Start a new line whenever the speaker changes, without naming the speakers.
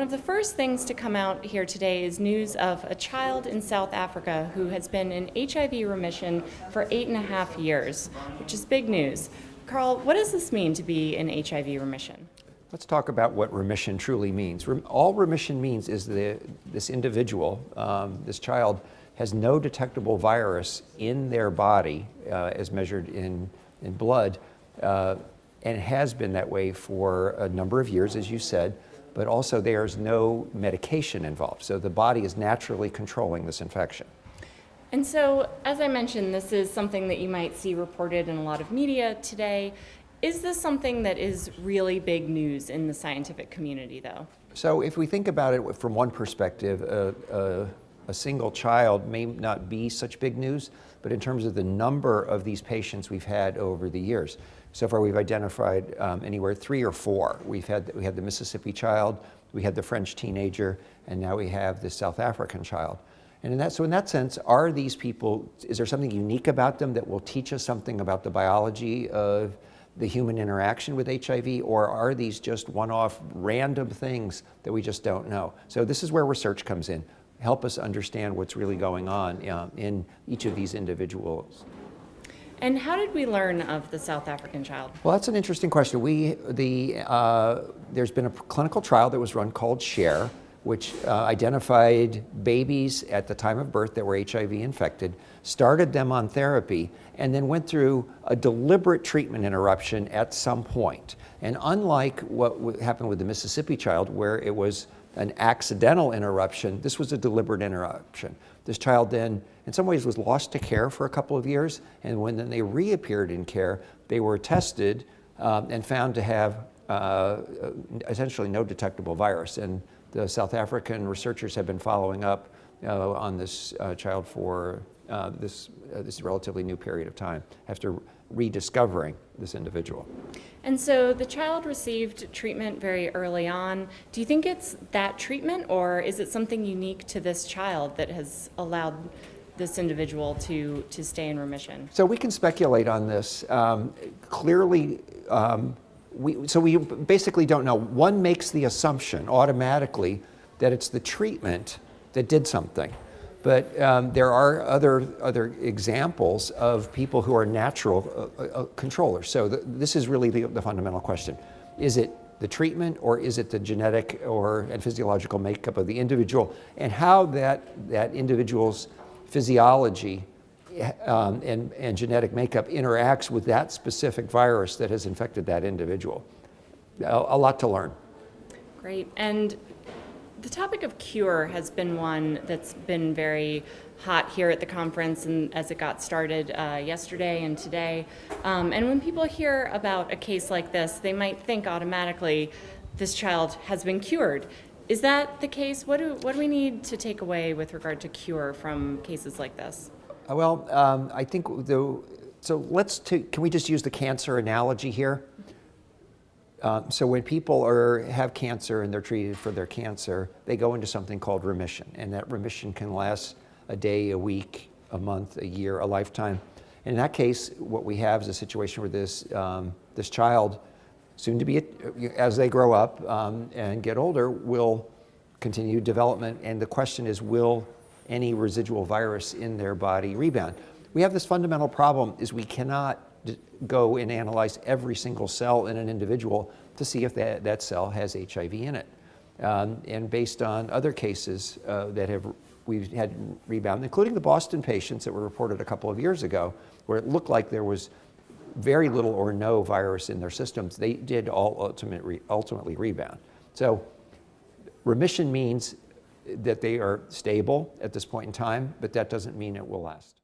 of the first things to come out here today is news of a child in South Africa who has been in HIV remission for 8.5 years, which is big news. Carl, what does this mean to be in HIV remission?
Let's talk about what remission truly means. All remission means is this individual, this child, has no detectable virus in their body as measured in blood, and has been that way for a number of years, as you said, but also there's no medication involved. So the body is naturally controlling this infection.
And so, as I mentioned, this is something that you might see reported in a lot of media today. Is this something that is really big news in the scientific community, though?
So if we think about it from one perspective, a single child may not be such big news, but in terms of the number of these patients we've had over the years, so far we've identified anywhere 3 or 4. We had the Mississippi child, we had the French teenager, and now we have the South African child. And in that sense, are these people, is there something unique about them that will teach us something about the biology of the human interaction with HIV, or are these just one-off random things that we just don't know? So this is where research comes in. Help us understand what's really going on in each of these individuals.
And how did we learn of the South African child?
Well, that's an interesting question. There's been a clinical trial that was run called SHARE, which identified babies at the time of birth that were HIV infected, started them on therapy, and then went through a deliberate treatment interruption at some point. And unlike what happened with the Mississippi child, where it was an accidental interruption, this was a deliberate interruption. This child then, in some ways, was lost to care for a couple of years, and when then they reappeared in care, they were tested and found to have essentially no detectable virus. And the South African researchers have been following up on this child for this relatively new period of time after rediscovering this individual.
And so the child received treatment very early on. Do you think it's that treatment, or is it something unique to this child that has allowed this individual to stay in remission?
So we can speculate on this. Clearly, we basically don't know. One makes the assumption automatically that it's the treatment that did something. But there are other examples of people who are natural controllers. So this is really the fundamental question. Is it the treatment, or is it the genetic and physiological makeup of the individual, and how that individual's physiology and genetic makeup interacts with that specific virus that has infected that individual? A lot to learn.
Great. And the topic of cure has been one that's been very hot here at the conference, and as it got started yesterday and today. And when people hear about a case like this, they might think automatically this child has been cured. Is that the case? What do we need to take away with regard to cure from cases like this?
Well, I think can we just use the cancer analogy here? So when people have cancer and they're treated for their cancer, they go into something called remission, and that remission can last a day, a week, a month, a year, a lifetime. And in that case, what we have is a situation where this child, soon to be, as they grow up and get older, will continue development, and the question is, will any residual virus in their body rebound? We have this fundamental problem, is we cannot go and analyze every single cell in an individual to see if that cell has HIV in it. And based on other cases we've had rebound, including the Boston patients that were reported a couple of years ago, where it looked like there was very little or no virus in their systems, they did all ultimately rebound. So remission means that they are stable at this point in time, but that doesn't mean it will last.